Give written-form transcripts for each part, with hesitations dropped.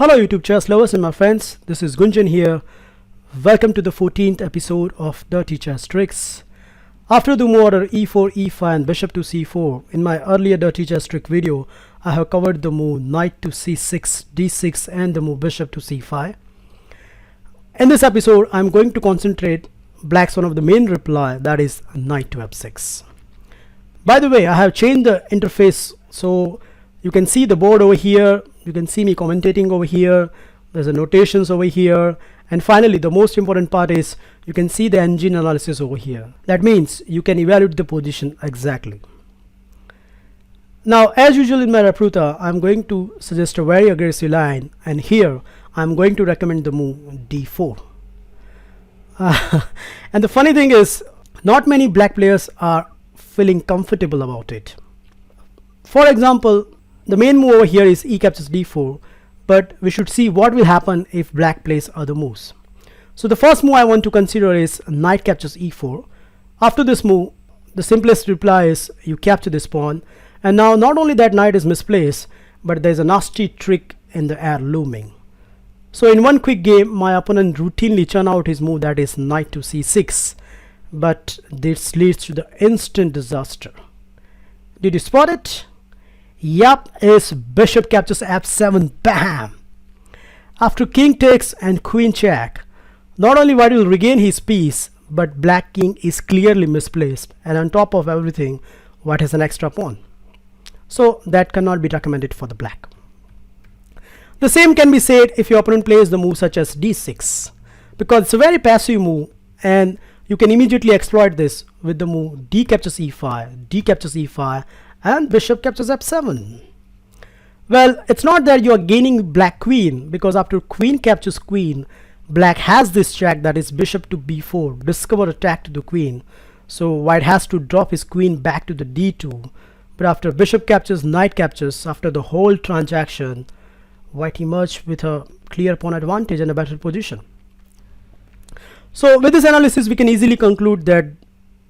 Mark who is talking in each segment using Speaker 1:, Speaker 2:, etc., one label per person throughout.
Speaker 1: Hello YouTube chess lovers and my friends, this is Gunjan here. Welcome to the 14th episode of Dirty Chess Tricks. After the move order e4, e5 and bishop to c4, in my earlier Dirty Chess Trick video, I have covered the move knight to c6, d6 and the move bishop to c5. In this episode, I am going to concentrate black's one of the main reply, that is knight to f6. By the way, I have changed the interface so you can see the board over here, you can see me commentating over here, there's a notations over here, and finally the most important part is you can see the engine analysis over here. That means you can evaluate the position exactly. Now as usual in my repertoire, I'm going to suggest a very aggressive line, and here I'm going to recommend the move d4. And the funny thing is, not many black players are feeling comfortable about it. For example, the main move over here is e captures d4, but we should see what will happen if black plays other moves. So the first move I want to consider is knight captures e4. After this move, the simplest reply is you capture this pawn, and now not only that knight is misplaced, but there's a nasty trick in the air looming. So in one quick game, my opponent routinely churn out his move, that is knight to c6, but this leads to the instant disaster. Did you spot it? Yup, is bishop captures f7, bam! After king takes and queen check, not only white will regain his piece, but black king is clearly misplaced, and on top of everything, white has an extra pawn. So that cannot be recommended for the black. The same can be said if your opponent plays the move such as d6, because it's a very passive move, and you can immediately exploit this with the move d captures e5, d captures e5, and bishop captures f7. Well, it's not that you are gaining black queen, because after queen captures queen, black has this check, that is bishop to b4, discover attack to the queen. So white has to drop his queen back to the d2, but after bishop captures, knight captures, after the whole transaction, white emerged with a clear pawn advantage and a better position. So with this analysis, we can easily conclude that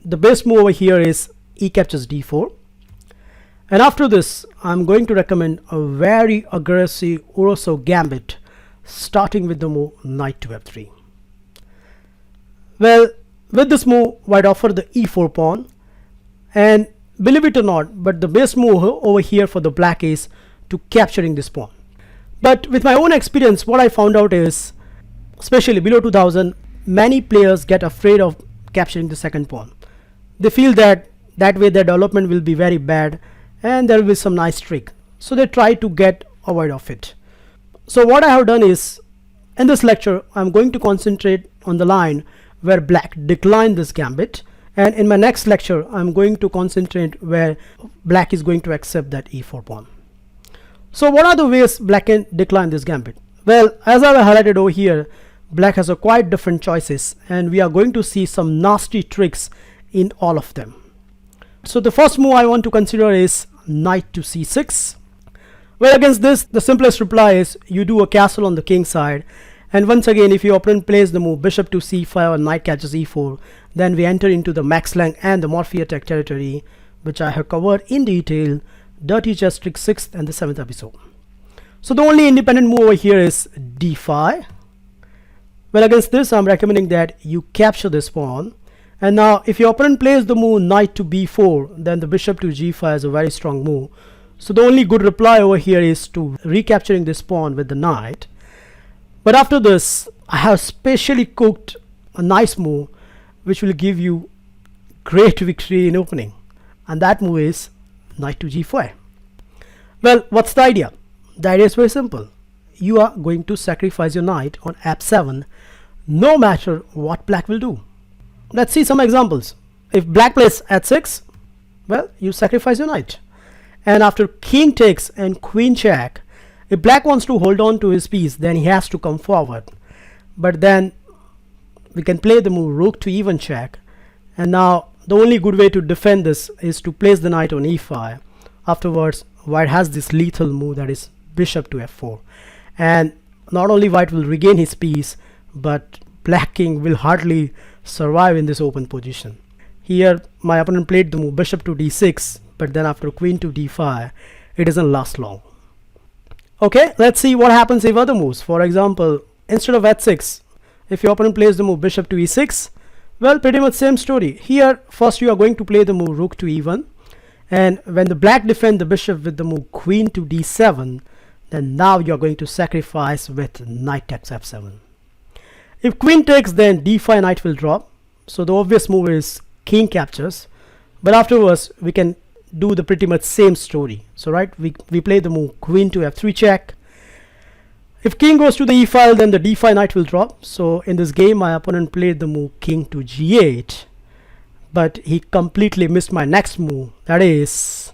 Speaker 1: the best move over here is e captures d4. And after this, I'm going to recommend a very aggressive Urusov Gambit, starting with the move knight to f3. Well, with this move, white offer the e4 pawn, and believe it or not, but the best move over here for the black is to capturing this pawn. But with my own experience, what I found out is, especially below 2000, many players get afraid of capturing the second pawn. They feel that way their development will be very bad, and there will be some nice trick, so they try to get avoid of it. So what I have done is, in this lecture I'm going to concentrate on the line where black declined this gambit, and in my next lecture I'm going to concentrate where black is going to accept that e4 pawn. So what are the ways black can decline this gambit? Well, as I have highlighted over here, black has a quite different choices, and we are going to see some nasty tricks in all of them. So the first move I want to consider is knight to c6. Well, against this, the simplest reply is you do a castle on the king side, and once again, if your opponent plays the move bishop to c5 or knight catches e4, then we enter into the max length and the Morphy attack territory, which I have covered in detail Dirty Chess Trick 6th and the 7th episode. So the only independent move over here is d5. Well, against this, I'm recommending that you capture this pawn. And now if your opponent plays the move knight to b4, then the bishop to g5 is a very strong move. So the only good reply over here is to recapturing this pawn with the knight. But after this, I have specially cooked a nice move which will give you great victory in opening, and that move is knight to g4. Well, what's the idea? The idea is very simple. You are going to sacrifice your knight on f7 no matter what black will do. Let's see some examples. If black plays h6, well, you sacrifice your knight. And after king takes and queen check, if black wants to hold on to his piece, then he has to come forward. But then we can play the move rook to even check. And now the only good way to defend this is to place the knight on e5. Afterwards, white has this lethal move, that is bishop to f4. And not only white will regain his piece, but black king will hardly survive in this open position. Here my opponent played the move bishop to d6, but then after queen to d5, it doesn't last long. Okay, let's see what happens if other moves. For example, instead of h6, if your opponent plays the move bishop to e6, well, pretty much same story. Here, first you are going to play the move rook to e1, and when the black defend the bishop with the move queen to d7, then now you are going to sacrifice with knight takes f7. If queen takes, then d5 knight will drop. So the obvious move is king captures, but afterwards we can do the pretty much same story. So right, we play the move queen to f3 check. If king goes to the e file, then the d5 knight will drop. So in this game my opponent played the move king to g8, but he completely missed my next move, that is,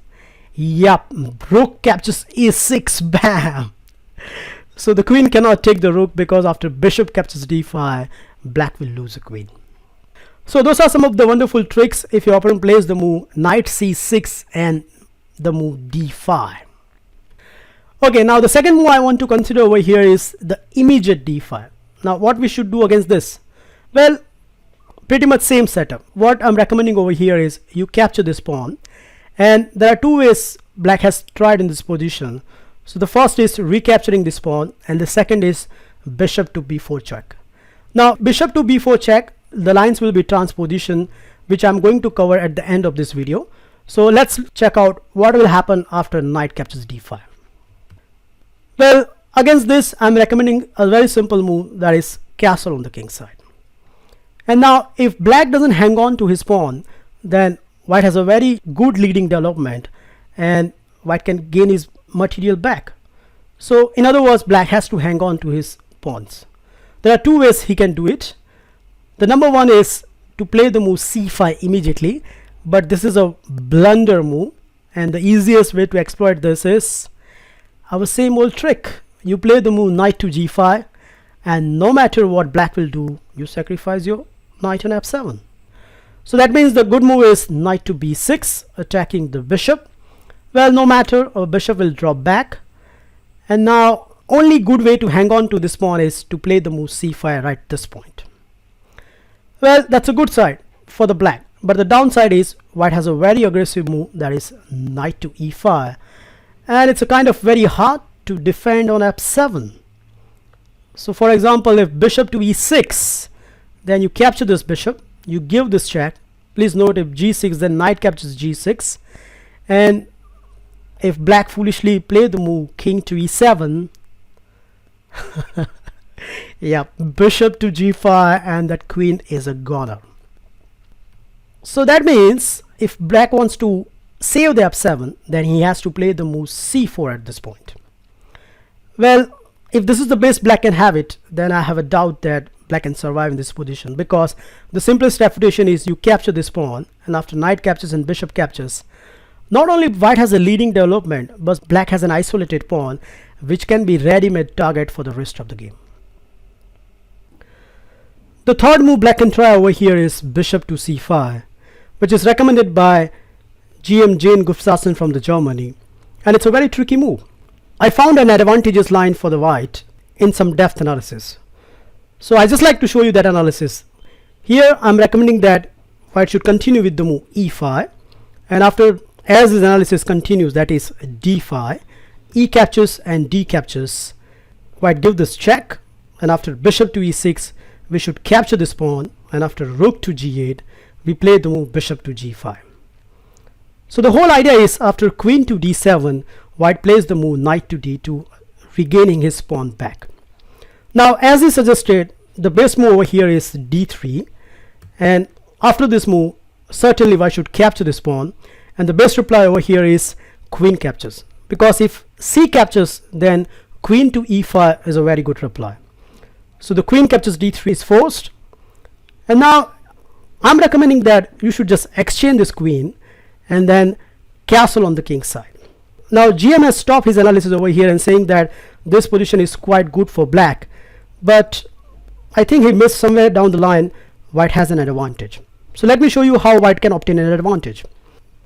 Speaker 1: yep, rook captures e6. Bam. So the queen cannot take the rook, because after bishop captures d5, black will lose a queen. So those are some of the wonderful tricks if your opponent plays the move knight c6 and the move d5. Okay, now the second move I want to consider over here is the immediate d5. Now what we should do against this? Well, pretty much same setup. What I'm recommending over here is you capture this pawn, and there are two ways black has tried in this position. So the first is recapturing this pawn, and the second is bishop to b4 check. Now bishop to b4 check, the lines will be transposition, which I'm going to cover at the end of this video. So let's check out what will happen after knight captures d5. Well, against this I'm recommending a very simple move, that is castle on the king side. And now if black doesn't hang on to his pawn, then white has a very good leading development, and white can gain his material back. So in other words, black has to hang on to his pawns. There are two ways he can do it. The number one is to play the move c5 immediately, but this is a blunder move, and the easiest way to exploit this is our same old trick. You play the move knight to g5, and no matter what black will do, you sacrifice your knight on f7. So that means the good move is knight to b6, attacking the bishop. Well, no matter, our bishop will drop back, and now only good way to hang on to this pawn is to play the move c5 right at this point. Well, that's a good side for the black, but the downside is white has a very aggressive move, that is knight to e5, and it's a kind of very hard to defend on f7. So for example, if bishop to e6, then you capture this bishop, you give this check. Please note, if g6, then knight captures g6, and if black foolishly play the move king to e7, yeah, bishop to g5, and that queen is a goner. So that means if black wants to save the f7, then he has to play the move c4 at this point. Well, if this is the best black can have it, then I have a doubt that black can survive in this position, because the simplest refutation is you capture this pawn, and after knight captures and bishop captures, not only white has a leading development, but black has an isolated pawn which can be ready-made target for the rest of the game. The third move black can try over here is bishop to c5, which is recommended by GM Jane Gustafsson from the Germany, and it's a very tricky move. I found an advantageous line for the white in some depth analysis, so I just like to show you that analysis. Here I'm recommending that white should continue with the move e5, and after, as his analysis continues, that is d5, e captures and d captures, white give this check, and after bishop to e6 we should capture this pawn, and after rook to g8 we play the move bishop to g5. So the whole idea is after queen to d7, white plays the move knight to d2, regaining his pawn back. Now as he suggested, the best move over here is d3, and after this move certainly white should capture this pawn, and the best reply over here is queen captures, because if c captures, then queen to e5 is a very good reply. So the queen captures d3 is forced, and now I'm recommending that you should just exchange this queen and then castle on the king's side. Now GM has stopped his analysis over here and saying that this position is quite good for black, but I think he missed somewhere down the line. White has an advantage. So let me show you how white can obtain an advantage.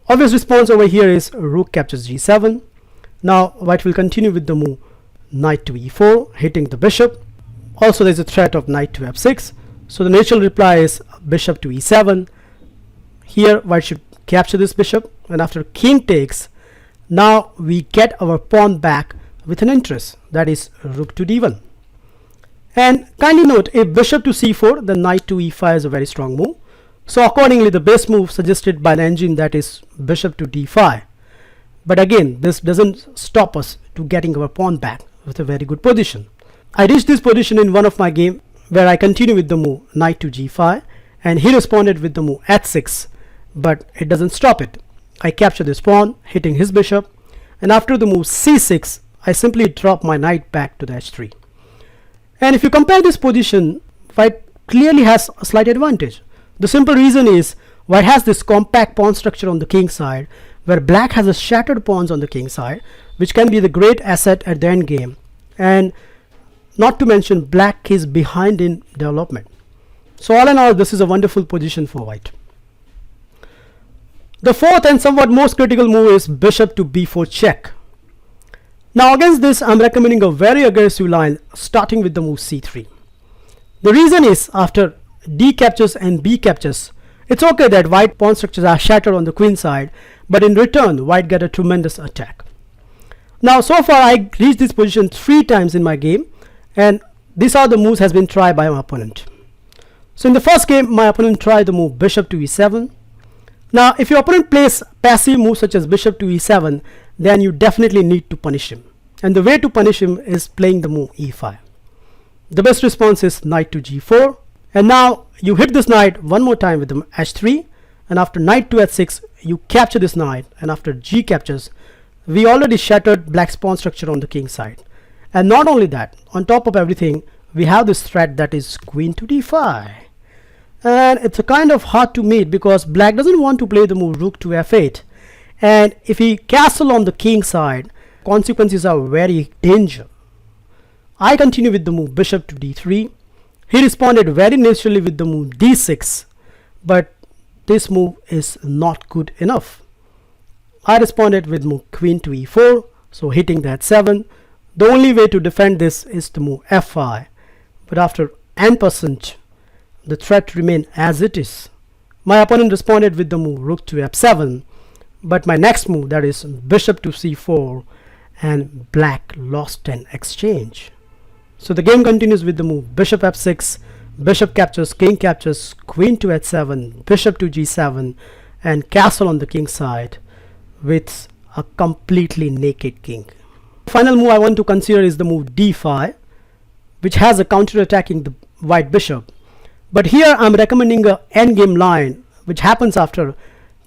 Speaker 1: Obvious response over here is rook captures g7. Now white will continue with the move knight to e4, hitting the bishop. Also there is a threat of knight to f6, so the natural reply is bishop to e7. Here white should capture this bishop, and after king takes, now we get our pawn back with an interest, that is rook to d1. And kindly note, if bishop to c4, then knight to e5 is a very strong move. So accordingly, the best move suggested by the engine, that is bishop to d5. But again, this doesn't stop us to getting our pawn back with a very good position. I reached this position in one of my game where I continue with the move knight to g5, and he responded with the move h6, but it doesn't stop it. I capture this pawn, hitting his bishop, and after the move c6, I simply drop my knight back to the h3. And if you compare this position, white clearly has a slight advantage. The simple reason is white has this compact pawn structure on the king side, where black has a shattered pawns on the king side, which can be the great asset at the end game. And not to mention, black is behind in development. So all in all, this is a wonderful position for white. The fourth and somewhat most critical move is bishop to b4 check. Now against this, I'm recommending a very aggressive line starting with the move c3. The reason is, after d captures and b captures, it's okay that white pawn structures are shattered on the queen side, but in return, white get a tremendous attack. Now so far, I reached this position 3 times in my game, and these are the moves has been tried by my opponent. So in the first game, my opponent tried the move bishop to e7. Now if your opponent plays passive moves such as bishop to e7, then you definitely need to punish him. And the way to punish him is playing the move e5. The best response is knight to g4. And now you hit this knight one more time with the h3. And after knight to h6, you capture this knight. And after g captures, we already shattered black's pawn structure on the king side. And not only that, on top of everything, we have this threat, that is queen to d5. And it's a kind of hard to meet because black doesn't want to play the move rook to f8. And if he castle on the king side, consequences are very dangerous. I continue with the move bishop to d3. He responded very naturally with the move d6, but this move is not good enough. I responded with move queen to e4, so hitting that 7. The only way to defend this is to move f5, but after n%, the threat remained as it is. My opponent responded with the move rook to f7, but my next move, that is bishop to c4, and black lost an exchange. So the game continues with the move bishop f6, bishop captures, king captures, queen to h7, bishop to g7, and castle on the king side with a completely naked king. The final move I want to consider is the move d5, which has a counter attacking the white bishop. But here I'm recommending a endgame line which happens after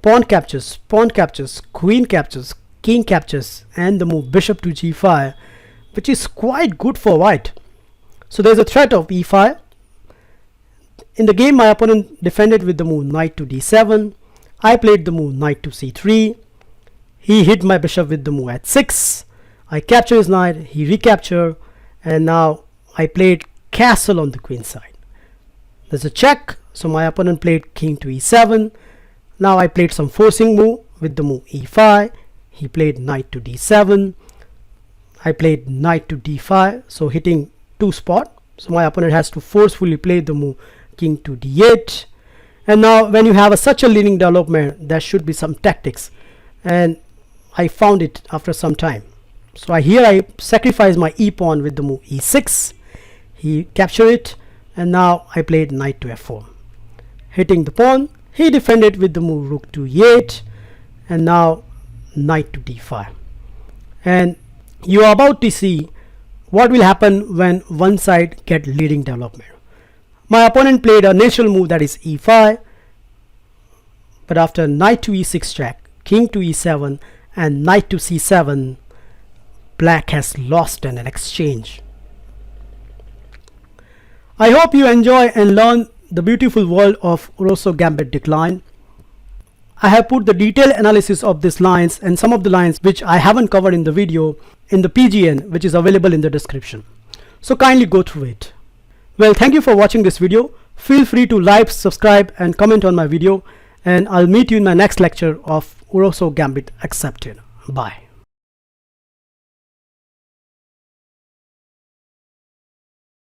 Speaker 1: pawn captures, queen captures, king captures, and the move bishop to g5, which is quite good for white. So there's a threat of e5. In the game, my opponent defended with the move knight to d7. I played the move knight to c3. He hit my bishop with the move h6. I capture his knight, he recaptured, and now I played castle on the queen side. There's a check, so my opponent played king to e7. Now I played some forcing move with the move e5. He played knight to d7. I played knight to d5, so hitting 2 spot. So my opponent has to forcefully play the move king to d8. And now when you have such a leading development, there should be some tactics. And I found it after some time. So here I sacrifice my e pawn with the move e6. He captured it. And now I played knight to f4. Hitting the pawn, he defended with the move rook to e8, and now knight to d5. And you are about to see what will happen when one side get leading development. My opponent played a natural move, that is e5, but after knight to e6 check, king to e7, and knight to c7, black has lost an exchange. I hope you enjoy and learn the beautiful world of Urusov Gambit decline. I have put the detailed analysis of these lines and some of the lines which I haven't covered in the video in the PGN, which is available in the description. So kindly go through it. Well, thank you for watching this video. Feel free to like, subscribe and comment on my video, and I'll meet you in my next lecture of Urusov Gambit Accepted. Bye.